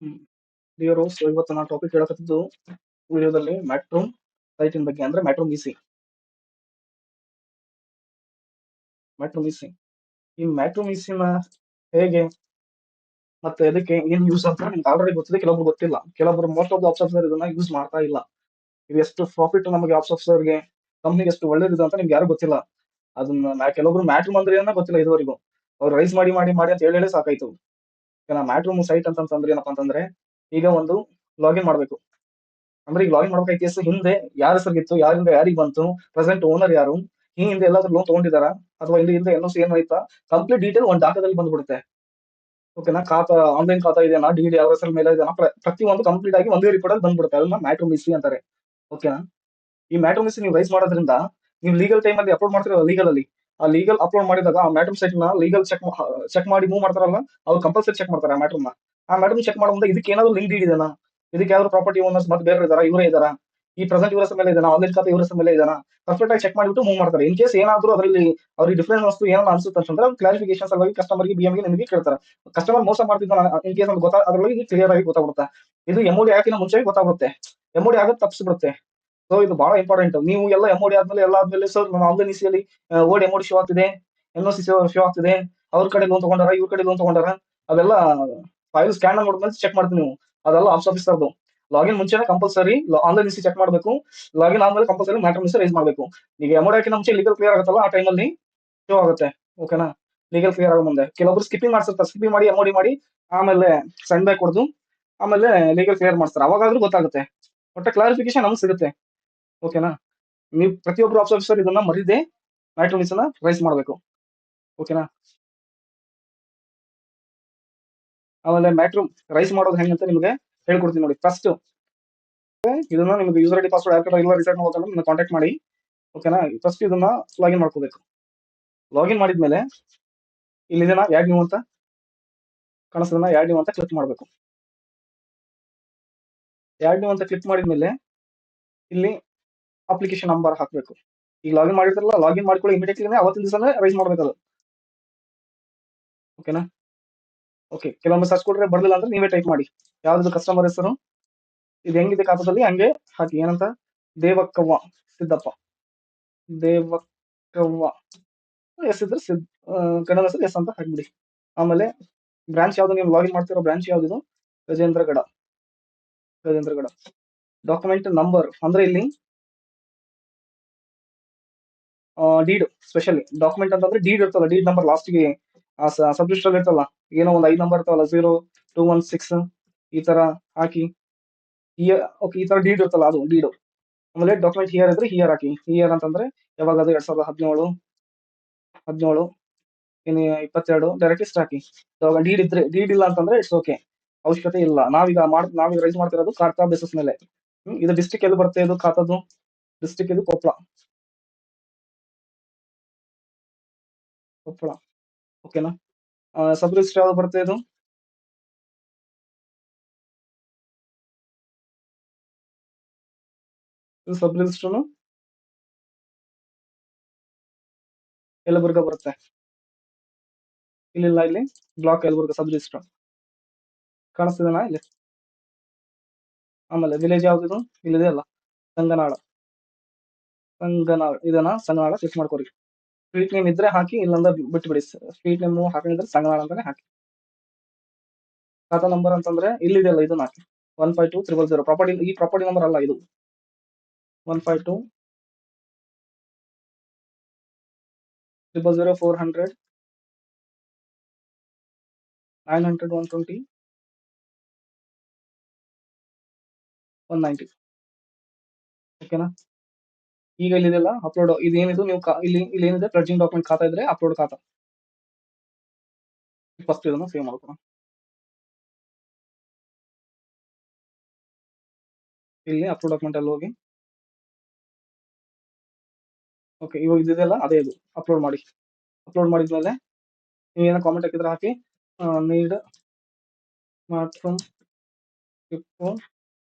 ಹ್ಮ್ dear so ಇವತ್ತು ನಾನು topic ಹೇಳಕತ್ತಿದ್ದು ವಿಡಿಯೋದಲ್ಲಿ ಮ್ಯಾಟ್ರೂಮ್ ಸೈಟಿನ ಬಗ್ಗೆ ಅಂದ್ರೆ ಮ್ಯಾಟ್ರೂಮ್ ಇಸಿ. ಈ ಮ್ಯಾಟ್ರೂಮ್ ಇಸಿನ ಹೇಗೆ ಮತ್ತೆ ಅದಕ್ಕೆ ಏನ್ ಯೂಸ್ ಅಂತ ನಿಮ್ಗೆ ಆಲ್ರೆಡಿ ಗೊತ್ತಿದೆ, ಕೆಲವೊಬ್ರು ಗೊತ್ತಿಲ್ಲ. ಕೆಲವೊಬ್ರು ಮೋಸ್ಟ್ ಆಫ್ ದ ಆಫೀಸರ್ ಇದನ್ನ ಯೂಸ್ ಮಾಡ್ತಾ ಇಲ್ಲ. ಇದು ಎಷ್ಟು ಪ್ರಾಫಿಟ್ ನಮಗೆ ಆಫೀಸರ್ಗೆ, ಕಂಪ್ನಿಗೆ ಎಷ್ಟು ಒಳ್ಳೇದಿದೆ ಅಂತ ನಿಮ್ಗೆ ಯಾರು ಗೊತ್ತಿಲ್ಲ. ಅದನ್ನ ಕೆಲವೊಬ್ರು ಮ್ಯಾಟ್ರೂಮ್ ಅಂದ್ರೆ ಏನೋ ಗೊತ್ತಿಲ್ಲ ಇದುವರೆಗೂ. ಅವ್ರು ರೈಸ್ ಮಾಡಿ ಮಾಡಿ ಮಾಡಿ ಅಂತ ಹೇಳಿ ಸಾಕಾಯ್ತು. ಮ್ಯಾಟ್ರೂಮ್ ಸೈಟ್ ಅಂತಂದ್ರೆ ಏನಪ್ಪಾ ಅಂತಂದ್ರೆ, ಈಗ ಒಂದು ಲಾಗಿನ್ ಮಾಡ್ಬೇಕು. ಅಂದ್ರೆ ಈಗ ಲಾಗಿನ್ ಮಾಡ್ಬೇಕಾಯ್ತು ಹಿಂದೆ ಯಾರ ಹೆಸರಿಗಿತ್ತು, ಯಾರಿಂದ ಯಾರಿಗೆ ಬಂತು, ಪ್ರೆಸೆಂಟ್ ಓನರ್ ಯಾರು, ಈ ಹಿಂದೆ ಎಲ್ಲಾದ್ರೂ ಲೋನ್ ತಗೊಂಡಿದಾರ ಅಥವಾ ಇಲ್ಲಿ ಹಿಂದೆ NOC ಏನು ಐತಾ, ಕಂಪ್ಲೀಟ್ ಡೀಟೇಲ್ ಒಂದು ಡಾಟಾದಲ್ಲಿ ಬಂದ್ಬಿಡುತ್ತೆ. ಓಕೆನಾ, ಖಾತಾ ಆನ್ಲೈನ್ ಖಾತಾ ಇದೆಯಾ, ಡಿಡಿ ಯಾವ ಹೆಸರು ಮೇಲೆ ಇದೆಯಾ, ಪ್ರತಿಯೊಂದು ಕಂಪ್ಲೀಟ್ ಆಗಿ ಒಂದೇ ರಿಪೋರ್ಟ್ ಅಲ್ಲಿ ಬಂದ್ಬಿಡುತ್ತೆ. ಅದನ್ನ ಮ್ಯಾಟ್ರೂಮ್ ಇಸಿ ಅಂತಾರೆ. ಓಕೆನಾ, ಈ ಮ್ಯಾಟ್ರೂಮ್ ಇಸಿ ನೀವು ರೈಸ್ ಮಾಡೋದ್ರಿಂದ ನೀವು ಲೀಗಲ್ ಟೈಮ್ ಅಲ್ಲಿ ಅಪ್ಲೋಡ್ ಮಾಡ್ತಿರೋ ಲೀಗಲ್ ಅಲ್ಲಿ, ಆ ಲೀಗಲ್ ಅಪ್ಲೋಡ್ ಮಾಡಿದಾಗ ಆ ಮ್ಯಾಟ್ರೂಮ್ ಸೈಟ್ ನ ಲೀಗಲ್ ಚೆಕ್ ಮಾಡಿ ಮೂವ್ ಮಾಡ್ತಾರಲ್ಲ, ಅವ್ರು ಕಂಪಲ್ಸರಿ ಚೆಕ್ ಮಾಡ್ತಾರೆ ಆ ಮ್ಯಾಟ್ರೂಮ್ ಚೆಕ್ ಮಾಡೋ ಮುಂದೆ ಇದಕ್ಕೆ ಏನಾದ್ರು ಲಿಂಕ್ ಇದೆಯಾ, ಇದಕ್ಕೆ ಯಾವ್ದು ಪ್ರಾಪರ್ಟಿ ಓನರ್ಸ್ ಮತ್ತೆ ಬೇರೆ ಇದಾರಾ, ಇವರೇ ಇದಾರಾ, ಈ ಪ್ರೆಸೆಂಟ್ ಇವರ ಹೆಸರು ಮೇಲೆ ಇದೆನಾ, ಆನ್ಲೈನ್ ಖಾತೆ ಇವರ ಹೆಸರು ಮೇಲೆ ಇದೆನಾ, ಪರ್ಫೆಕ್ಟ್ ಆಗಿ ಚೆಕ್ ಮಾಡಿಬಿಟ್ಟು ಮೂವ್ ಮಾಡ್ತಾರೆ. ಇನ್ ಕೇಸ್ ಏನಾದ್ರು ಅದರಲ್ಲಿ ಅವ್ರಿಗೆ ಡಿಫರೆನ್ಸ್ ವಸ್ತು ಏನೋ ಅನ್ಸುತ್ತೆ ಅಂತಂದ್ರೆ ಕ್ಲಾರಿಫಿಕೇಶನ್ ಸಲುವಾಗಿ ಕಸ್ಟಮರ್ಗೆ BM ಗೆ ನಿಮಗೆ ಕೇಳ್ತಾರೆ. ಕಸ್ಟಮರ್ ಮೋಸ ಮಾಡ್ತಿದ್ದ ಇನ್ ಕೇಸ್ ನಮ್ಗೆ ಅದ್ರೊಳಗೆ ಕ್ಲಿಯರ್ ಆಗಿ ಗೊತ್ತಾಗ್ಬಿಡುತ್ತೆ. ಇದು MOD ಹಾಕಿನ ಮುಂಚೆ ಗೊತ್ತಾಗುತ್ತೆ. MOD ಆಗೋದು ತಪ್ಪಿಸ್ಬಿಡುತ್ತೆ. ಸೊ ಇದು ಬಹಳ ಇಂಪಾರ್ಟೆಂಟ್. ನೀವು ಎಲ್ಲ MOD ಆದ್ಮೇಲೆ ಎಲ್ಲ ಆದ್ಮೇಲೆ ಸರ್ ನಮ್ಮ ಆನ್ಲೈನ್ ಇಸಿಯಲ್ಲಿ ಓಲ್ಡ್ MOD ಶೋ ಆಗ್ತಿದೆ, NOC ಶೋ ಆಗ್ತಿದೆ, ಅವ್ರ ಕಡೆ ಲೋನ್ ತಗೊಂಡಾರ, ಇವ್ರ ಕಡೆ ಲೋನ್ ತಗೊಂಡಾರ, ಅದೆಲ್ಲ ಫೈಲ್ ಸ್ಕ್ಯಾನ್ ನೋಡಿದ್ಮೇಲೆ ಚೆಕ್ ಮಾಡ್ತೀವಿ ನೀವು. ಅದೆಲ್ಲ ಆಫೀಸರ್ದು. ಲಾಗಿನ್ ಮುಂಚೆನೆ ಕಂಪಲ್ಸರಿ ಆನ್ಲೈನ್ ಇಸಿ ಚೆಕ್ ಮಾಡಬೇಕು. ಲಾಗಿನ್ ಆದ್ಮೇಲೆ ಕಂಪಲ್ಸರಿ ಮ್ಯಾಟ್ರೂಮ್ ಇಸಿ ರೈಸ್ ಮಾಡಬೇಕು. ಈಗ MOD ಹಾಕಿನ ಮುಂಚೆ ಲೀಗಲ್ ಕ್ಲಿಯರ್ ಆಗುತ್ತಲ್ಲ, ಆ ಟೈಮಲ್ಲಿ ಶೋ ಆಗುತ್ತೆ. ಓಕೆನಾ, ಲೀಗಲ್ ಕ್ಲಿಯರ್ ಆಗೋ ಮುಂದೆ ಕೆಲವೊಬ್ರು ಸ್ಕಿಪ್ಪಿಂಗ್ ಮಾಡ್ತಿರ್ತಾರೆ. ಸ್ಕಿಪ್ಪಿಂಗ್ ಮಾಡಿ MOD ಮಾಡಿ ಆಮೇಲೆ ಸೆಂಡ್ ಬ್ಯಾಕ್ ಕೊಡ್ದು ಆಮೇಲೆ ಲೀಗಲ್ ಕ್ಲಿಯರ್ ಮಾಡ್ತಾರೆ. ಅವಾಗಾದ್ರೂ ಗೊತ್ತಾಗುತ್ತೆ. ಒಟ್ಟ ಕ್ಲಾರಿಫಿಕೇಶನ್ ನಮ್ಗೆ ಸಿಗುತ್ತೆ. ಓಕೆನಾ, ನೀವು ಪ್ರತಿಯೊಬ್ರು ಆಫೀಸರ್ ಇದನ್ನ ಮರಿದೆ ಮ್ಯಾಟ್ರೂಮ್ ಇಸಿನ ರೈಸ್ ಮಾಡಬೇಕು. ಓಕೆನಾ, ಆಮೇಲೆ ಮ್ಯಾಟ್ರೂಮ್ ರೈಸ್ ಮಾಡೋದು ಹೆಂಗಂತ ನಿಮಗೆ ಹೇಳ್ಕೊಡ್ತೀನಿ ನೋಡಿ. ಫಸ್ಟ್ ಇದನ್ನ ನಿಮ್ಗೆ ಯೂಸರ್ ಐಡಿ ಪಾಸ್ವರ್ಡ್ ಯಾರು ಇಲ್ಲ ರಿಸೆಟ್ ಮಾಡ್ಬೇಕಂದ್ರೆ ನನ್ನ ಕಾಂಟ್ಯಾಕ್ಟ್ ಮಾಡಿ. ಓಕೆನಾ, ಫಸ್ಟ್ ಇದನ್ನ ಲಾಗಿನ್ ಮಾಡ್ಕೋಬೇಕು. ಲಾಗಿನ್ ಮಾಡಿದ್ಮೇಲೆ ಇಲ್ಲಿದೆನಾ ಯಾಡ್ ನ್ಯೂ ಅಂತ ಕಾಣಿಸ್ತದನ್ನ, ಯಾಡ್ ನ್ಯೂ ಅಂತ ಕ್ಲಿಕ್ ಮಾಡಬೇಕು. ಯಾಡ್ ನ್ಯೂ ಅಂತ ಕ್ಲಿಕ್ ಮಾಡಿದ್ಮೇಲೆ ಇಲ್ಲಿ ಅಪ್ಲಿಕೇಶನ್ ನಂಬರ್ ಹಾಕಬೇಕು. ಈಗ ಲಾಗಿನ್ ಮಾಡಿರ್ತಾರಲ್ಲ, ಲಾಗಿನ್ ಮಾಡ್ಕೊಳ್ಳಿ ಇಮಿಡಿಯೇಟ್ಲಿ ಅವತ್ತಿನ ದಿವಸನೇ ರೈಸ್ ಮಾಡ್ಬೇಕು ಅದು. ಓಕೆನಾ, ಓಕೆ. ಕೆಲವೊಮ್ಮೆ ಸರ್ಚ್ ಕೊಟ್ರೆ ಬರ್ಲಿಲ್ಲ ಅಂದ್ರೆ ನೀವೇ ಟೈಪ್ ಮಾಡಿ ಯಾವ್ದು ಕಸ್ಟಮರ್ ಹೆಸರು, ಇದು ಹೆಂಗಿದೆ ಖಾತಾದಲ್ಲಿ ಹಂಗೆ ಹಾಕಿ. ಏನಂತ, ದೇವಕ್ಕವ್ವ ಸಿದ್ದಪ್ಪ, ದೇವಕ್ಕವ್ವ ಎಸ್ ಇದ್ರೆ ಕನ್ನಡ ಹೆಸರು ಎಸ್ ಅಂತ ಹಾಕ್ಬಿಡಿ. ಆಮೇಲೆ ಬ್ರಾಂಚ್ ಯಾವ್ದು, ನೀವು ಲಾಗಿನ್ ಮಾಡ್ತಿರೋ ಬ್ರಾಂಚ್ ಯಾವ್ದು, ಗಜೇಂದ್ರಗಡ. ಡಾಕ್ಯುಮೆಂಟ್ ನಂಬರ್ ಅಂದ್ರೆ ಇಲ್ಲಿ ಡೀಡ್, ಸ್ಪೆಷಲಿ ಡಾಕ್ಯುಮೆಂಟ್ ಅಂತಂದ್ರೆ ಡೀಡ್ ಇರ್ತಲ್ಲ, ಡೀಡ್ ನಂಬರ್ ಲಾಸ್ಟ್ಗೆ ಸಬ್ ರಿಜಿಸ್ಟರ್ ಇರ್ತಲ್ಲ, ಏನೋ ಒಂದು 5 ನಂಬರ್ ಇರ್ತಾವಲ್ಲ, 0216 ಈ ತರ ಹಾಕಿ. ಓಕೆ, ಈ ತರ ಡೀಡ್ ಇರ್ತಲ್ಲ ಅದು ಡೀಡ್. ಆಮೇಲೆ ಡಾಕ್ಯುಮೆಂಟ್ ಹಿಯರ್ ಇದ್ರೆ ಹಿಯರ್ ಹಾಕಿ. ಹಿಯರ್ ಅಂತಂದ್ರೆ ಯಾವಾಗ ಅದು 2017 ಇನ್ನು 22 ಡೈರೆಕ್ಟ್ ಇಷ್ಟ ಹಾಕಿ. ಡೀಡ್ ಇದ್ರೆ, ಡೀಡ್ ಇಲ್ಲ ಅಂತಂದ್ರೆ ಇಟ್ಸ್ ಓಕೆ, ಅವಶ್ಯಕತೆ ಇಲ್ಲ. ನಾವೀಗ ರೈಸ್ ಮಾಡ್ತಿರೋದು ಖಾತಾ ಬೇಸಿಸ್ ಮೇಲೆ. ಇದು ಡಿಸ್ಟ್ರಿಕ್ಟ್ ಎಲ್ಲಿ ಬರುತ್ತೆ, ಇದು ಖಾತಾದು ಡಿಸ್ಟ್ರಿಕ್ಟ್ ಇದು ಕೊಪ್ಪಳ. ಓಕೆನಾ, ಸಬ್ ರಿಜಿಸ್ಟರ್ ಯಾವ್ದು ಬರುತ್ತೆ, ಇದು ಸಬ್ ರಿಜಿಸ್ಟರ್ ಯಲಬುರ್ಗಾ ಬರುತ್ತೆ. ಇಲ್ಲಿಲ್ಲ, ಇಲ್ಲಿ ಬ್ಲಾಕ್ ಯಲಬುರ್ಗಾ ಸಬ್ ರಿಜಿಸ್ಟರ್ ಕಾಣಿಸ್ತಿದೆನಾ ಇಲ್ಲಿ. ಆಮೇಲೆ ವಿಲೇಜ್ ಯಾವ್ದು, ಇಲ್ಲಿದೆ ಅಲ್ಲ, ಸಂಗನಾಳ ಇದನ್ನ ಸಂಗನಾಳ ಕ್ಲಿಕ್ ಮಾಡ್ಕೊರಿ. ಸ್ಟ್ರೀಟ್ ನೇಮ್ ಇದ್ರೆ ಹಾಕಿ, ಇಲ್ಲಂದ್ರೆ ಬಿಟ್ಬಿಡಿ. ಸ್ಟ್ರೀಟ್ ನೇಮ್ ಹಾಕಿದ್ರೆ ಸಂಗನಾಳ ಅಂತಾನೆ ಹಾಕಿ. ಖಾತಾ ನಂಬರ್ ಅಂತಂದ್ರೆ ಇಲ್ಲಿದೆ ಅಲ್ಲ, ಇದನ್ನ ಹಾಕಿ 152000. ಪ್ರಾಪರ್ಟಿ, ಈ ಪ್ರಾಪರ್ಟಿ ನಂಬರ್ ಅಲ್ಲ ಇದು, 15200400 900 120 190. ಓಕೆನಾ, ಈಗ ಇಲ್ಲಿದೆಲ್ಲ ಅಪ್ಲೋಡ್, ಇದೇನಿದು ನೀವು ಇಲ್ಲಿ ಏನಿದೆ ಪ್ಲಡ್ಜಿಂಗ್ ಡಾಕ್ಯುಮೆಂಟ್ ಖಾತಾ ಇದ್ರೆ ಅಪ್ಲೋಡ್ ಖಾತಾ, ಫಸ್ಟ್ ಇದನ್ನ ಸೇವ್ ಮಾಡ್ಕೊಳ್ಳೋಣ. ಇಲ್ಲಿ ಅಪ್ಲೋಡ್ ಡಾಕ್ಯುಮೆಂಟ್ ಅಲ್ಲಿ ಹೋಗಿ, ಓಕೆ, ಇವಾಗ ಇದೆಯಲ್ಲ ಅದೇ ಇದು, ಅಪ್ಲೋಡ್ ಮಾಡಿ. ಅಪ್ಲೋಡ್ ಮಾಡಿದ್ಮೇಲೆ ನೀವು ಏನೋ ಕಾಮೆಂಟ್ ಹಾಕಿದ್ರೆ ಹಾಕಿ, ನೀಡ್ ಮ್ಯಾಟ್ರೂಮ್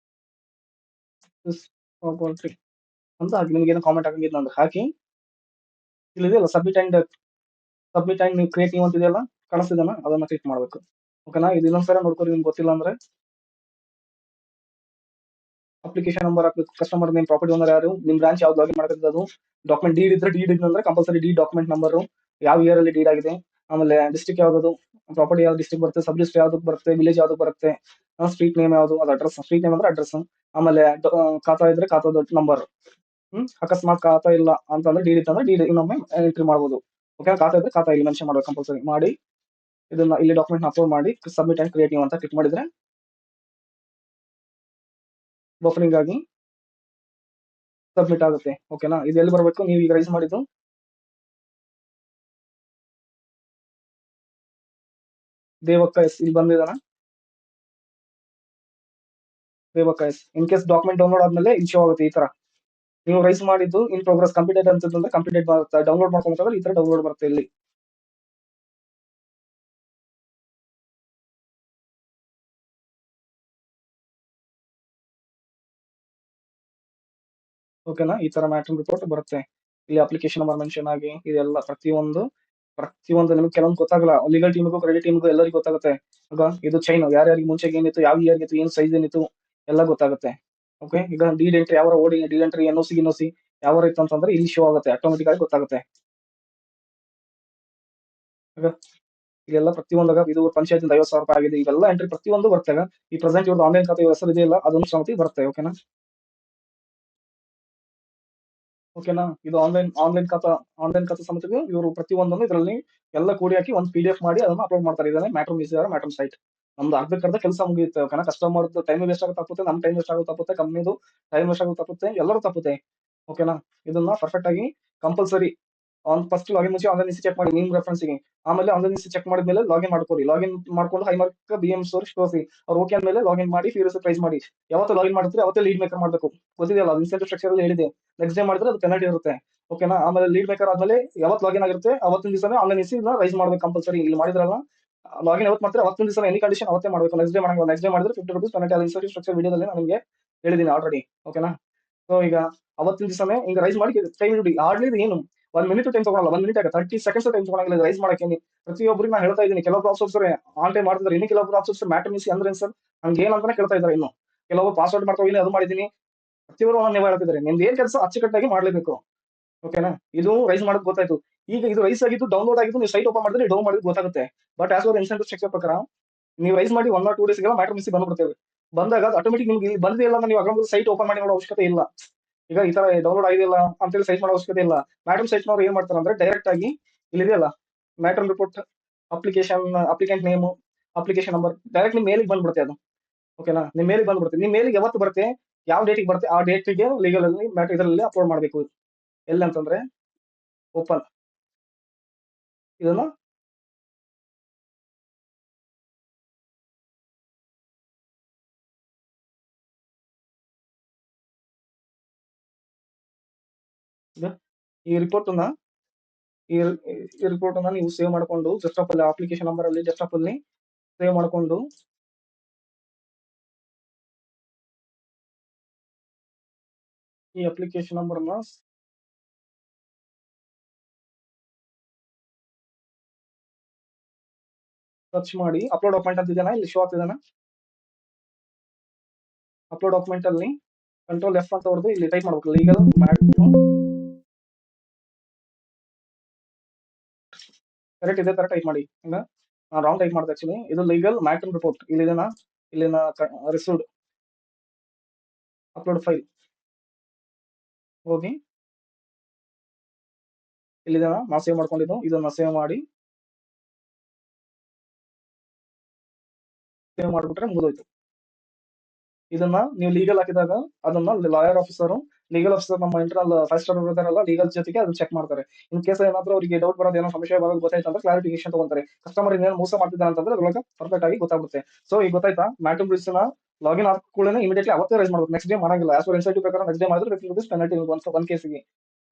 ಪ್ರಾಪರ್ಟಿ ಅಂತ ಹಾಕಿ. ನಿಮ್ಗೆ ಏನೋ ಕಾಮೆಂಟ್ ಹಾಕಂಗಿದ್ ಅಂದ್ರೆ ಹಾಕಿ. ಇಲ್ಲಿದೆಯಲ್ಲ ಸಬ್ಮಿಟ್ ಅಂಡ್ ನೀವು ಕ್ರಿಯೇಟ್ ನೀವು ಅಂತಿದೆಯಲ್ಲ, ಕಾಣಿಸ್ತಿದೆನಾ, ಅದನ್ನ ಕ್ಲಿಕ್ ಮಾಡ್ಬೇಕು. ಓಕೆನಾ, ಇದು ಇನ್ನೊಂದ್ಸಲ ನೋಡ್ಕೊರಿ ನಿಮ್ಗೆ ಗೊತ್ತಿಲ್ಲ ಅಂದ್ರೆ. ಅಪ್ಲಿಕೇಶನ್ ನಂಬರ್ ಹಾಕ್ಬೇಕು, ಕಸ್ಟಮರ್ ನೇಮ್, ಪ್ರಾಪರ್ಟಿ ಓನರ್ ಯಾರು, ನಿಮ್ ಬ್ರಾಂಚ್ ಯಾವ್ದು ಲಾಗಿನ್ ಮಾಡಬೇಕು, ಅದು ಡಾಕ್ಯುಮೆಂಟ್ ಡೀಡ್ ಇದ್ರೆ ಡೀಡ್ ಅಂದ್ರೆ ಕಂಪಲ್ಸರಿ ಡೀಡ್ ಡಾಕ್ಯುಮೆಂಟ್ ನಂಬರ್, ಯಾವ ಇಯರ್ ಅಲ್ಲಿ ಡೀಡ್ ಆಗಿದೆ, ಆಮೇಲೆ ಡಿಸ್ಟ್ರಿಕ್ಟ್ ಯಾವ್ದು, ಪ್ರಾಪರ್ಟಿ ಯಾವ್ದು ಡಿಸ್ಟ್ರಿಕ್ಟ್ ಬರುತ್ತೆ, ಸಬ್ ಡಿಸ್ಟ್ರಿಕ್ಟ್ ಯಾವ್ದು ಬರುತ್ತೆ, ವಿಲೇಜ್ ಯಾವ್ದು ಬರುತ್ತೆ, ಸ್ಟ್ರೀಟ್ ನೇಮ್ ಯಾವ್ದು, ಅದು ಅಡ್ರೆಸ್, ಸ್ಟ್ರೀಟ್ ನೇಮ್ ಅಂದ್ರೆ ಅಡ್ರೆಸ್, ಆಮೇಲೆ ಖಾತಾ ಇದ್ರೆ ಖಾತಾದ ನಂಬರ್. ಅಕಸ್ಮಾತ್ ಖಾತಾ ಇಲ್ಲ ಅಂತಂದ್ರೆ ಡೀಡ್ ಇತ್ತಂದ್ರೆ ಡೀಡ್ ಇನ್ನೊಮ್ಮೆ ಎಂಟ್ರಿ ಮಾಡ್ಬೋದು. ಓಕೆ, ಖಾತಾ ಇದ್ರೆ ಖಾತಾ ಇಲ್ಲಿ ಮೆನ್ಷನ್ ಮಾಡ್ಬೇಕು ಕಂಪಲ್ಸರಿ ಮಾಡಿ. ಇದನ್ನ ಇಲ್ಲಿ ಡಾಕ್ಯುಮೆಂಟ್ ಅಪ್ಲೋಡ್ ಮಾಡಿ ಸಬ್ಮಿಟ್ ಅಂಡ್ ಕ್ರಿಯೇಟ್ ಅಂತ ಕ್ಲಿಕ್ ಮಾಡಿದ್ರೆ ಬಫರಿಂಗ್ ಆಗಿ ಸಬ್ಮಿಟ್ ಆಗುತ್ತೆ. ಓಕೆನಾ, ಇದು ಎಲ್ಲಿ ಬರಬೇಕು, ನೀವು ಈಗ ರೈಸ್ ಮಾಡಿದ್ದು ದೇವಕ್ಕ ಎಸ್ ಇಲ್ಲಿ ಬಂದಿದಾನ, Devakka S. In case document download ಆದ್ಮೇಲೆ ಇಲ್ಲಿ ಶೋ ಆಗುತ್ತೆ ಈ ತರ. ನೀವು ರೈಸ್ ಮಾಡಿದ್ದು ಇನ್ ಪ್ರೋಗ್ರೆಸ್ ಕಂಪ್ಲೀಟೆಡ್ ಅಂತಂದ್ರೆ ಕಂಪ್ಲೀಟೆಡ್ ಬರುತ್ತೆ, ಡೌನ್ಲೋಡ್ ಮಾಡ್ಕೊಂಡ್ರೆ ಈ ತರ ಡೌನ್ಲೋಡ್ ಬರುತ್ತೆ ಇಲ್ಲಿ. ಓಕೆನಾ, ಈ ತರ ಮ್ಯಾಟ್ರಿನ್ ರಿಪೋರ್ಟ್ ಬರುತ್ತೆ. ಇಲ್ಲಿ ಅಪ್ಲಿಕೇಶನ್ ನಂಬರ್ ಮೆನ್ಷನ್ ಆಗಿ ಇದೆಲ್ಲ ಪ್ರತಿಯೊಂದು ನಿಮ್ಗೆ ಕೆಲವೊಂದು ಗೊತ್ತಾಗಲ್ಲ, ಲೀಗಲ್ ಟೀಮ್ಗೂ ಕ್ರೆಡಿಟ್ ಟೀಮ್ಗೂ ಎಲ್ಲರಿಗೂ ಗೊತ್ತಾಗುತ್ತೆ. ಆಗ ಇದು ಚೈನ್ ಯಾರ್ಯಾರಿಗೆ ಮುಂಚೆಗೆ ಏನಿತ್ತು, ಯಾವ ಇಯರ್ ಇತ್ತು, ಏನ್ ಸೈಜ್ ಏನಿತ್ತು ಎಲ್ಲ ಗೊತ್ತಾಗುತ್ತೆ. ಓಕೆ, ಈಗ ಡೀಡ್ ಎಂಟ್ರಿ ಯಾವ ಓಡಿ, ಡೀಡ್ ಎಂಟ್ರಿ ಎನ್.ಒ.ಸಿ ಯಾವ ಇತ್ತು ಅಂತಂದ್ರೆ ಇಲ್ಲಿ ಶೋ ಆಗುತ್ತೆ, ಆಟೋಮೆಟಿಕ್ ಆಗಿ ಗೊತ್ತಾಗುತ್ತೆ. ಆಗ ಇದೆಲ್ಲ ಪ್ರತಿಯೊಂದಾಗ ಇದು ಪಂಚಾಯತ್ 50,000 ರೂಪಾಯಿ ಆಗಿದೆ, ಇವೆಲ್ಲ ಎಂಟ್ರಿ ಪ್ರತಿಯೊಂದು ಬರ್ತವೆ. ಈ ಪ್ರೆಸೆಂಟ್ ಇವ್ರದ್ದು ಆನ್ಲೈನ್ ಖಾತೆ ಹೆಸರು ಇದೆಯಲ್ಲ ಅದನ್ನು ಸಮಿತಿ ಬರುತ್ತೆ. ಓಕೆನಾ, ಓಕೆನಾ, ಇದು ಆನ್ಲೈನ್ ಖಾತಾ ಸಮಿತಿಗೆ ಇವರು ಪ್ರತಿಯೊಂದನ್ನು ಇದರಲ್ಲಿ ಎಲ್ಲ ಕೂಡಿ ಹಾಕಿ ಒಂದು PDF ಮಾಡಿ ಅದನ್ನ ಅಪ್ಲೋಡ್ ಮಾಡ್ತಾರೆ. ಇದನ್ನೇ ಮ್ಯಾಟ್ರಮ್ ಸೈಟ್. ನಮ್ದು ಅರ್ಧಕ್ಕರ್ಧ ಕೆಲಸ ಮುಗಿಯುತ್ತೆ. ಓಕೆನಾ, ಕಸ್ಟಮರ್ ಟೈಮ್ ವೇಸ್ಟ್ ಆಗುತ್ತೆ ತಪ್ಪುತ್ತೆ, ನಮ್ಮ ಟೈಮ್ ವೇಸ್ಟ್ ಆಗುತ್ತೆ ತಪ್ಪುತ್ತೆ, ಕಂಪ್ನಿದು ಟೈಮ್ ವೇಸ್ಟ್ ಆಗುತ್ತೆ ತಪ್ಪುತ್ತೆ, ಎಲ್ಲರೂ ತಪ್ಪುತ್ತೆ. ಓಕೆನಾ, ಇದನ್ನ ಪರ್ಫೆಕ್ಟ್ ಆಗಿ ಕಂಪಲ್ಸರಿ ಫಸ್ಟ್ ಲಾಗಿನ್ ಮುಂಚೆ ಆನ್ಲೈನ್ ಚೆಕ್ ಮಾಡಿ ನಿಮ್ ರೆಫರೆನ್ಸ್ಗೆ, ಆಮೇಲೆ ಆನ್ಲೈನ್ ಚೆಕ್ ಮಾಡಿದ್ಮೇಲೆ ಲಾಗಿನ್ ಮಾಡ್ಕೊಳ್ಳಿ. ಲಾಗಿನ್ ಮಾಡ್ಕೊಂಡು ಹೈಮಾರ್ಕ್ BM ಸ್ಟೋರ್ ತೋರಿಸಿ, ಅವ್ರು ಓಕೆ ಅಂದ್ಮೇಲೆ ಲಾಗಿನ್ ಮಾಡಿ ಫೀಸ್ ಪ್ರೈಸ್ ಮಾಡಿ. ಯಾವತ್ತು ಲಾಗಿನ್ ಮಾಡ್ತೀರಿ ಅವತ್ತೇ ಲೀಡ್ ಮೇಕರ್ ಮಾಡಬೇಕು. ಗೊತ್ತಿದೆಯಲ್ಲ, ಇನ್ಸೆಂಟಿವ್ ಸ್ಟ್ರಕ್ಚರ್ ಅಲ್ಲಿ ಹೇಳಿದೆ. ನೆಕ್ಸ್ಟ್ ಡೇ ಮಾಡಿದ್ರೆ ಅದು ಪೆನಾಲ್ಟಿ ಇರುತ್ತೆ. ಓಕೆನಾ, ಆಮೇಲೆ ಲೀಡ್ ಮೇಕರ್ ಆದ್ಮೇಲೆ ಯಾವತ್ತು ಲಾಗಿನ್ ಆಗಿರುತ್ತೆ ಅವತ್ತಿನ ದಿವಸನೇ ಆನ್ಲೈನ್ ರೈಸ್ ಮಾಡ್ಬೇಕು ಕಂಪಲ್ಸರಿ. ಇಲ್ಲಿ ಮಾಡಿದ್ರಲ್ಲ ಲಾಗಿನ್ ಯಾವತ್ತು ಮಾಡ್ತಾರೆ ಅವತ್ತಿನ ದಿವಸ ಎನಿ ಕಂಡೀಷನ್ ಅವತ್ತೇ ಮಾಡಬೇಕು. ನೆಕ್ಸ್ಟ್ ಡೇ ಮಾಡಂಗಿಲ್ಲ, ನೆಕ್ಸ್ಟ್ ಡೇ ಮಾಡಿದ್ರೆ ₹50 ಪೆನಾಲ್ಟಿ. ಅದು ಇನ್ಸೆಂಟಿವ್ ಸ್ಟ್ರಕ್ಚರ್ ವಿಡಿಯೋದಲ್ಲಿ ನಾನು ನಿಮಗೆ ಹೇಳಿದ್ದೀನಿ ಆಲ್ರೆಡಿ. ಓಕೆನಾ, ಸೊ ಈಗ ಅವತ್ತಿನ ದಿವಸನೇ ಹಿಂಗ ರೈಸ್ ಮಾಡಿ ಟೈಮ್ ಇಡಿ. ಆಡ್ಲಿ ಏನು 1 ಮಿನಿಟ್ ಟೈಮ್ ತಗೊಳಲ್ಲ, 1 ಮಿನಿಟ್ 30 ಸೆಕೆಂಡ್ಸ್ ಟೈಮ್ ತಗೊಳಂಗಿಲ್ಲ ರೈಸ್ ಮಾಡಕ್ಕೆ. ಪ್ರತಿಯೊಬ್ಬರಿಗೆ ನಾನು ಹೇಳ್ತಾ ಇದ್ದೀನಿ, ಕೆಲವೊಬ್ರು ಆಫೀಸರ್ ಆನ್ ಟೈಮ್ ಮಾಡ್ತಿದ್ದಾರೆ, ಇನ್ನು ಕೆಲವೊಬ್ರು ಆಫೀಸರ್ ಮ್ಯಾಟ್ರಿಕ್ಸ್ ಅಂದ್ರೆ ಸರ್ ನನ್ಗೆ ಏನ್ ಅಂತಾನೆ ಕೇಳ್ತಾ ಇದ್ದಾರೆ. ಇನ್ನು ಕೆಲವರು ಪಾಸ್ವರ್ಡ್ ಮಾಡ್ತಾ ಅದು ಮಾಡಿದ್ದೀನಿ. ಪ್ರತಿಯೊಬ್ಬರು ಒಂದೊಂದು ಹೇಳ್ತಿದ್ದಾರೆ, ನಿಮ್ದು ಏನ್ ಕೆಲಸ ಅಚ್ಚುಕಟ್ಟಾಗಿ ಮಾಡ್ಲೇಬೇಕು. ಓಕೆನಾ, ಇದು ರೈಸ್ ಮಾಡೋದು ಗೊತ್ತಾಯ್ತು. ಈಗ ಇದು ರೈಸ್ ಆಗಿದ್ದು ಡೌನ್ಲೋಡ್ ಆಗಿದ್ದು ನೀವು ಸೈಟ್ ಓಪನ್ ಮಾಡಿದ್ರೆ ಡೌನ್ ಮಾಡಿದ್ರೆ ಗೊತ್ತಾಗುತ್ತೆ. But as per incentive structure ಪ್ರಕಾರ ನೀವು ರೈಸ್ ಮಾಡಿ 1 or 2 ಡೇಸ್ಗೆಲ್ಲ ಮ್ಯಾಟ್ರಿಕ್ಸ್ ಬಂದ್ಬಿಡ್ತೇವೆ. ಬಂದಾಗ ಅದು ಆಟೋಮೆಟಿಕ್ ನಿಮ್ಗೆ ಇಲ್ಲಿ ಬಂದಿಲ್ಲ ಅಂದ್ರೆ ನೀವು ಅಗಲ ಸೈಟ್ ಓಪನ್ ಮಾಡಿ ನೋಡೋ ಅವಶ್ಯಕತೆ ಇಲ್ಲ. ಈಗ ಈ ತರ ಡೌನ್ಲೋಡ್ ಆಗಿಲ್ಲ ಅಂತೇಳಿ ಸೈಟ್ ಮಾಡೋ ಅವಶ್ಯಕತೆ ಇಲ್ಲ. ಮ್ಯಾಟ್ರಿಕ್ಸ್ ಸೈಟ್ನವ್ರು ಏನ್ ಮಾಡ್ತಾರೆ ಅಂದ್ರೆ ಡೈರೆಕ್ಟ್ ಆಗಿ ಇಲ್ಲಿದೆಯಲ್ಲ matrix report, applicant name, application number direct ನಿಮ್ ಮೇಲಿಗೆ ಬಂದ್ಬಿಡುತ್ತೆ ಅದು. ಓಕೆನಾ, ನಿಮ್ ಮೇಲಿಗೆ ಬಂದ್ಬಿಡುತ್ತೆ. ನಿಮ್ ಮೇಲಿಗೆ ಯಾವತ್ತು ಬರುತ್ತೆ, ಯಾವ ಡೇಟಿಗೆ ಬರುತ್ತೆ ಆ ಡೇಟಿಗೆ ಲೀಗಲ್ ಅಲ್ಲಿ ಇದರಲ್ಲಿ ಅಪ್ಲೋಡ್ ಮಾಡಬೇಕು. ಎಲ್ಲಿ ಅಂತಂದ್ರೆ ಓಪನ್ ಇದನ್ನ ಇದು ಈ ರಿಪೋರ್ಟ್ ಅನ್ನ ಈ ರಿಪೋರ್ಟ್ ಅನ್ನ ನೀವು ಸೇವ್ ಮಾಡ್ಕೊಂಡು ಡೆಸ್ಕ್ಟಾಪ್ ಅಲ್ಲಿ ಅಪ್ಲಿಕೇಶನ್ ನಂಬರ್ ಅಲ್ಲಿ ಡೆಸ್ಕ್ಟಾಪ್ ಅಲ್ಲಿ ಸೇವ್ ಮಾಡ್ಕೊಂಡು ಈ ಅಪ್ಲಿಕೇಶನ್ ನಂಬರ್ ನ ಸರ್ಚ್ ಮಾಡಿ ಅಪ್ಲೋಡ್ ಡಾಕ್ಯುಮೆಂಟ್ ಅಂತ ಇದೆನಾ ಇಲ್ಲಿ ಶೋ ಆಗ್ತಿದಾನ. ಅಪ್ಲೋಡ್ ಡಾಕ್ಯುಮೆಂಟ್ ಅಲ್ಲಿ ಕಂಟ್ರೋಲ್ F ಅಂತ ಹೊಡೆದು ಇಲ್ಲಿ ಟೈಪ್ ಮಾಡ್ಬೇಕು ಲೀಗಲ್ ಕರೆಕ್ಟ್ ಇದೇ ತರ ಟೈಪ್ ಮಾಡಿ. ಈಗ ನಾನು ರಾಂಗ್ ಟೈಪ್ ಮಾಡಿದೆ ಆಕ್ಚುಲಿ. ಇದು ಲೀಗಲ್ ಮ್ಯಾಟ್ರಿಕ್ಸ್ ರಿಪೋರ್ಟ್ ಇಲ್ಲಿನ ರಿಸೀವ್ಡ್ ಅಪ್ಲೋಡ್ ಫೈಲ್ ಹೋಗಿ ಇಲ್ಲಿದೆನಾ ನಾವು ಸೇವ್ ಮಾಡ್ಕೊಂಡಿದ್ದು ಇದನ್ನ ಸೇವ್ ಮಾಡಿಬಿಟ್ರೆ ಮುಗಿದೋಯ್ತು. ಇದನ್ನ ನೀವು ಲೀಗಲ್ ಹಾಕಿದಾಗ ಅದನ್ನ ಲಾಯರ್ ಆಫೀಸರ್ ನಮ್ಮ ಇಂಟರ್ನಲ್ 5 ಸ್ಟಾರ್ ಇದಾರಲ್ಲ ಲೀಗಲ್ ಜೊತೆಗೆ ಅದನ್ನ ಚೆಕ್ ಮಾಡ್ತಾರೆ. ಇನ್ ಕೇಸ್ ಏನಾದ್ರೂ ಅವರಿಗೆ ಡೌಟ್ ಬರೋದು ಏನೋ ಸಂಶಯ ಬರೋದು ಗೊತ್ತಾಯ್ತು ಅಂದ್ರೆ ಕ್ಲಾರಿಫಿಕೇಶನ್ ತಗೊಂತಾರೆ. ಕಸ್ಟಮರ್ ಇನ್ನೇನು ಮೋಸ ಮಾಡ್ತಿದ್ದಾನೆ ಅಂತಂದ್ರೆ ಅದ್ರೊಳಗೆ ಪರ್ಫೆಕ್ಟ್ ಆಗಿ ಗೊತ್ತಾಗುತ್ತೆ. ಸೊ ಈಗ ಗೊತ್ತಾಯ್ತಾ, ಮ್ಯಾಟ್ರಿಕ್ಸ್ ಬ್ರಿಡ್ಜ್ ನ ಲಾಗಿನ್ ಹಾಕೊಳ್ಳೇನೆ ಇಮಿಡಿಯೇಟ್ಲಿ ಅವತ್ತೇ ರೈಸ್ ಮಾಡಬೇಕು, ನೆಕ್ಸ್ಟ್ ಡೇ ಮಾಡಂಗಿಲ್ಲ. ಆಸ್ ಪರ್ ಇನ್ಸೆಂಟಿವ್ ಪ್ರಕಾರ ನೆಕ್ಸ್ಟ್ ಡೇ ಮಾಡಿದ್ರೆ ₹50 ಪೆನಾಲ್ಟಿ ಒನ್ ಕೇಸಿಗೆ.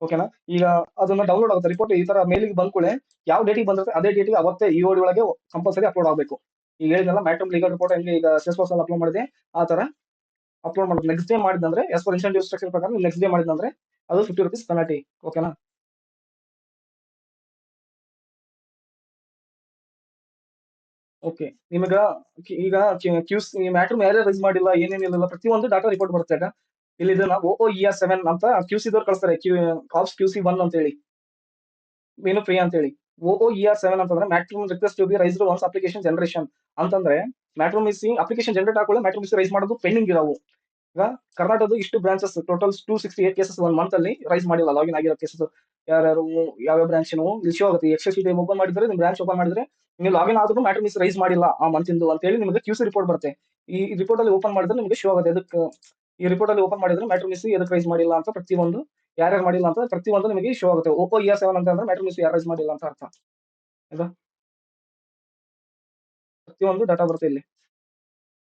ಓಕೆನಾ, ಈಗ ಅದನ್ನ ಡೌನ್ಲೋಡ್ ಆಗುತ್ತೆ ರಿಪೋರ್ಟ್ ಈ ತರ ಮೇಲಿಗೆ ಬಂದ್ಕೊಳ್ಳೆ ಯಾವ ಡೇಟಿಗೆ ಬಂದಿರುತ್ತೆ ಅದೇ ಡೇಟಿಗೆ ಅವತ್ತೇ EOD ಒಳಗೆ ಕಂಪಲ್ಸರಿ ಅಪ್ಲೋಡ್ ಆಗಬೇಕು. ಈಗ ಹೇಳಿದ್ನಲ್ಲ ಮ್ಯಾಟ್ರಿಕ್ಸ್ ಲೀಗಲ್ ರಿಪೋರ್ಟ್ ಹೆಂಗೆ ಈಗ ಸೇಲ್ಸ್ಫೋರ್ಸ್ ಅಲ್ಲಿ ಅಪ್ಲೋಡ್ ಮಾಡಿದೆ ಆ ತರ ಅಪ್ಲೋಡ್ ಮಾಡೋದು. ನೆಕ್ಸ್ಟ್ ಡೇ ಮಾಡಿದಂದ್ರೆ ಆಸ್ ಪರ್ ಇನ್ಸೆಂಟಿವ್ ಸ್ಟ್ರಕ್ಚರ್ ಪ್ರಕಾರ ನೆಕ್ಸ್ಟ್ ಡೇ ಮಾಡಿದಂದ್ರೆ ಅದು ₹50 ಪೆನಾಲ್ಟಿ. ಓಕೆನಾ, ಓಕೆ. ನಿಮಗ ಈಗ ಕ್ಯೂಸ್ ಈ ಮ್ಯಾಟ್ರ್ ಯಾರೇ ರೈಸ್ ಮಾಡಿಲ್ಲ ಏನೇನಿಲ್ಲ ಪ್ರತಿಯೊಂದು ಡಾಟಾ ರಿಪೋರ್ಟ್ ಬರುತ್ತೆ. ಇಲ್ಲಿ ಇದನ್ನ OOER7 ಅಂತ QC ದವ್ರು ಕಳಿಸ್ತಾರೆ, ಕಾಪ್ಸ್ QC1 ಅಂತ ಹೇಳಿ, ಏನು ಫ್ರೀ ಅಂತ ಹೇಳಿ. OOER7 ಅಂತಂದ್ರೆ matrimony request to be raised once application generation ಅಂತಂದ್ರೆ, ಮ್ಯಾಟ್ರಿಮೋನಿ ಅಪ್ಲಿಕೇಶನ್ ಜನರೇಟ್ ಹಾಕೊಳ್ಳಿ ಮ್ಯಾಟ್ರಿಮೋನಿ ರೈಸ್ ಮಾಡೋದು ಪೆಂಡಿಂಗ್ ಇರೋವು. ಈಗ ಕರ್ನಾಟಕದ ಇಷ್ಟು ಬ್ರಾಂಚಸ್ ಟೋಟಲ್ 268 ಕೇಸಸ್ 1 ಮಂತ್ ಅಲ್ಲಿ ರೈಸ್ ಮಾಡಿಲ್ಲ, ಲಾಗಿನ್ ಆಗಿರೋ ಕೇಸಸ್ ಯಾರ್ಯಾರು ಯಾವ ಬ್ರಾಂಚ್ ಇಲ್ಲಿ ಶೋ ಆಗುತ್ತೆ. ಎಕ್ಸೆಲ್ ಶೀಟ್ ಓಪನ್ ಮಾಡಿದ್ರೆ ನಿಮ್ ಬ್ರಾಂಚ್ ಓಪನ್ ಮಾಡಿದ್ರೆ ನೀವು ಲಾಗಿನ್ ಆದ್ರೂ ಮ್ಯಾಟ್ರಿಮೋನಿ ರೈಸ್ ಮಾಡಿಲ್ಲ ಆ ಮಂತ್ ಇಂದು ಅಂತ ಹೇಳಿ ನಿಮಗೆ QC ರಿಪೋರ್ಟ್ ಬರುತ್ತೆ. ಈ ರಿಪೋರ್ಟ್ ಅಲ್ಲಿ ಓಪನ್ ಮಾಡಿದ್ರೆ ನಿಮಗೆ ಶೋ ಆಗುತ್ತೆ. ಅದಕ್ಕೆ ಈ ರಿಪೋರ್ಟ್ ಅಲ್ಲಿ ಓಪನ್ ಮಾಡಿದ್ರೆ ಮ್ಯಾಟ್ರಿಮೋನಿ ಎದಕ್ಕೆ ರೈಸ್ ಮಾಡಿಲ್ಲ ಅಂತ ಪ್ರತಿಯೊಂದು, ಯಾರ್ಯಾರು ಮಾಡಿಲ್ಲ ಅಂತ ಪ್ರತಿಯೊಂದು ನಿಮಗೆ ಶೋ ಆಗುತ್ತೆ. OOER7 ಅಂತ ಅಂದ್ರೆ ಮ್ಯಾಟ್ರಿಮೋನಿ ಯಾರು ರೈಸ್ ಮಾಡಿಲ್ಲ ಅಂತ ಅರ್ಥ. ಆಯ್ತಾ? ಪ್ರತಿಯೊಂದು ಡಾಟಾ ಬರುತ್ತೆ ಇಲ್ಲಿ,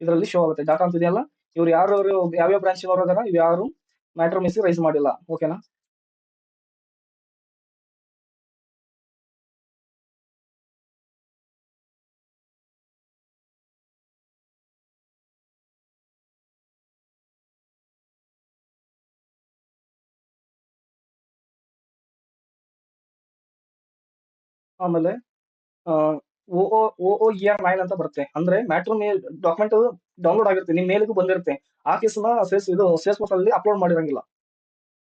ಇದರಲ್ಲಿ ಶೋ ಆಗುತ್ತೆ ಡಾಟಾ ಅಂತ ಇದೆಯಲ್ಲ. ಇವ್ರು ಯಾರು ಯಾವ್ಯಾವ ಬ್ರಾಂಚ್ ಅದಾರ, ಇವ್ ಯಾರು ಮ್ಯಾಟ್ರಿಮೋನಿ ರೈಸ್ ಮಾಡಿಲ್ಲ. ಓಕೆನಾ? ಆಮೇಲೆ OOER9 ಅಂತ ಬರುತ್ತೆ. ಅಂದ್ರೆ ಮ್ಯಾಟ್ರಿಮೋನಿ ಡಾಕ್ಯುಮೆಂಟ್ ಡೌನ್ಲೋಡ್ ಆಗಿರುತ್ತೆ, ನಿಮ್ ಮೇಲಿಗೂ ಬಂದಿರುತ್ತೆ. ಆ ಕೇಸ್ನ ಸೇಲ್ಸ್ ಅಲ್ಲಿ ಅಪ್ಲೋಡ್ ಮಾಡಿರಂಗಿಲ್ಲ.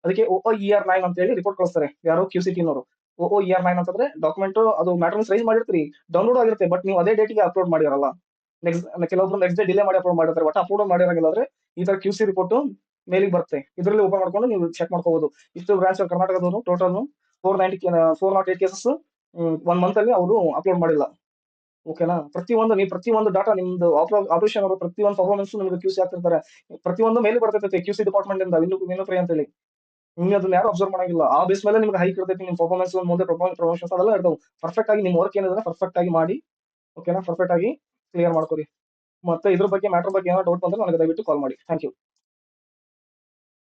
ಅದಕ್ಕೆ OOER9 ಅಂತ ಹೇಳಿ ರಿಪೋರ್ಟ್ ಕಳಿಸ್ತಾರೆ ಯಾರು QC ಟೀಮ್ನವರು. OOER9 ಅಂತಂದ್ರೆ ಡಾಕ್ಯುಮೆಂಟ್ ಅದು ಮ್ಯಾಟ್ರಿಮೋನಿ ರೈಸ್ ಮಾಡಿರ್ತೀರಿ, ಡೌನ್ಲೋಡ್ ಆಗಿರುತ್ತೆ, ಬಟ್ ನೀವು ಅದೇ ಡೇಟ್ಗೆ ಅಪ್ಲೋಡ್ ಮಾಡಿರಲ್ಲ. ಕೆಲವೊಬ್ರು ನೆಕ್ಸ್ಟ್ ಡೇ ಡಿಲೇ ಮಾಡಿ ಅಪ್ಲೋಡ್ ಮಾಡಿರ್ತಾರೆ, ಬಟ್ ಅಪ್ಲೋಡ್ ಮಾಡಿರಂಗಿಲ್ಲ. ಅಂದ್ರೆ ಈ ತರ QC ರಿಪೋರ್ಟ್ ಮೇಲಿಗೆ ಬರುತ್ತೆ, ಇದರಲ್ಲಿ ಓಪನ್ ಮಾಡ್ಕೊಂಡು ನೀವು ಚೆಕ್ ಮಾಡ್ಕೋಬಹುದು. ಇಷ್ಟು ಬ್ರಾಂಚ್ ಕರ್ನಾಟಕದವರು ಟೋಟಲ್ 408 ಕೇಸಸ್ 1 ಮಂತ್ ಅಲ್ಲಿ ಅವರು ಅಪ್ಲೋಡ್ ಮಾಡಿಲ್ಲ. ಓಕೆನಾ? ಪ್ರತಿಯೊಂದು ಡಾಟಾ ನಿಮ್ದು ಆಪರೇಷನ್ ಅವರು ಪ್ರತಿಯೊಂದು ಪರ್ಫಾರ್ಮೆನ್ಸ್ ನಿಮ್ಗೆ QC ಆಗ್ತಿರ್ತಾರೆ. ಪ್ರತಿಯೊಂದು ಮೇಲೆ ಬರ್ತೈತೆ QC ಡಿಪಾರ್ಟ್ಮೆಂಟ್ ಇಂದ ವಿನು ಫ್ರೀ ಅಂತ ಹೇಳಿ. ನಿಮ್ಗೆ ಅದನ್ನ ಯಾರು ಅಬ್ಸರ್ವ್ ಮಾಡಂಗಿಲ್ಲ. ಆ ಬೇಸ್ ಮೇಲೆ ನಿಮ್ಗೆ ಹೈಕ್ ಇರ್ತೈತಿ, ನಿಮ್ ಪರ್ಫಾರ್ಮೆನ್ಸ್ ಮುಂದೆ ಪ್ರಮೋಷನ್ಸ್ ಅದೆಲ್ಲ ಇರ್ತಾವೆ. ಪರ್ಫೆಕ್ಟ್ ಆಗಿ ನಿಮ್ ವರ್ಕ್ ಏನಿದೆ ಪರ್ಫೆಕ್ಟ್ ಆಗಿ ಮಾಡಿ, ಓಕೆನಾ? ಪರ್ಫೆಕ್ಟ್ ಆಗಿ ಕ್ಲಿಯರ್ ಮಾಡ್ಕೊರಿ. ಮತ್ತೆ ಇದ್ರ ಬಗ್ಗೆ ಮ್ಯಾಟರ್ ಬಗ್ಗೆ ಏನಾದ್ರು ಡೌಟ್ ಬಂದ್ರೆ ನನಗೆ ದಯವಿಟ್ಟು ಕಾಲ್ ಮಾಡಿ. Thank you.